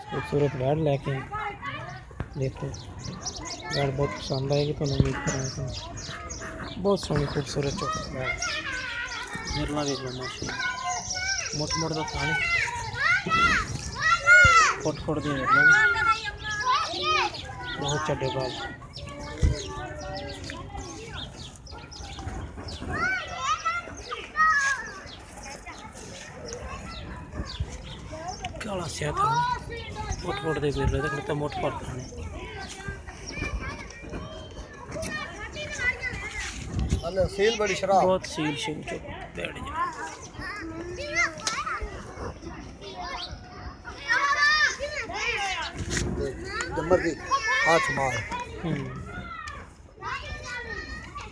खूबसूरत वैड लैके देखो वैड बहुत पसंद आएगी तो उम्मीद करें बहुत सोहनी खूबसूरत चौक वैड निर्ला देख लो माशा मोट मोट का पानी फुट दी निर्ला बहुत चड्डे बाल काला सेहत मोट दे फिर रहे तो मोट पर सील बड़ी शराब बहुत सील शिल चो बैठ जा नंबर की हाथ मार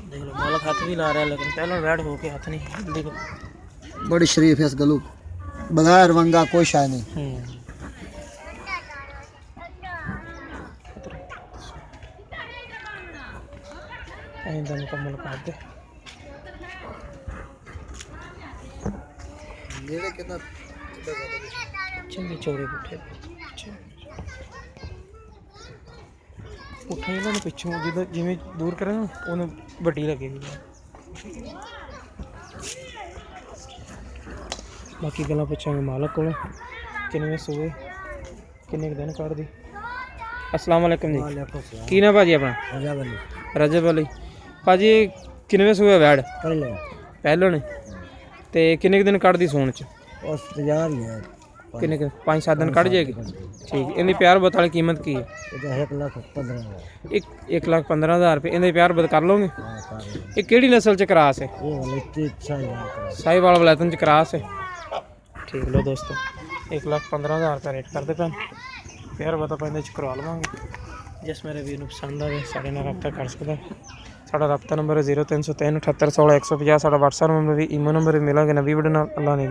देख लो मालक हाथ भी ला रहा है लेकिन पहले बैठ होके हाथ नहीं देखो बड़ी शरीफ है इस गलू बगैर वंगा कोई शाय नहीं आइंदा मुकम्मल कर दे मेरे कितना चंगे चौड़े पुठे पुठा इन्होंने पिछों जो जिमें दूर करें ना उन्हें वड्डी लगेगी बाकी गल्लां पुछांगे मालक को किन्ने सूए किन्ने दिन कट दी अस्सलाम वालेकुम जी की ना भाजी अपना रजब अली भाजी किन्ने सूए वैड पहले ने ते किन्ने दिन कट दी सोन च किन्ने 5-7 दिन कट जाएगी ठीक इनकी प्यार बत वाली कीमत की है 1,15,000 रुपये इनके प्यार बत कर लोगे ये केड़ी नस्ल च क्रास है साहिवाल वलैतन च क्रास है ठीक लो दोस्तों 1,15,000 रुपये रेट करते पैन प्यार बता पैंदे करवा लवेंगे जिस मेरे वीर पसंद आए साढ़े नाल रब्ता कर सकता साढ़ा रब्ता नंबर है 0303 78 16 150 साढ़ा व्हाट्सएप नंबर भी ईमो नंबर भी मिलेगा नवी वीडियो अल्लाह ने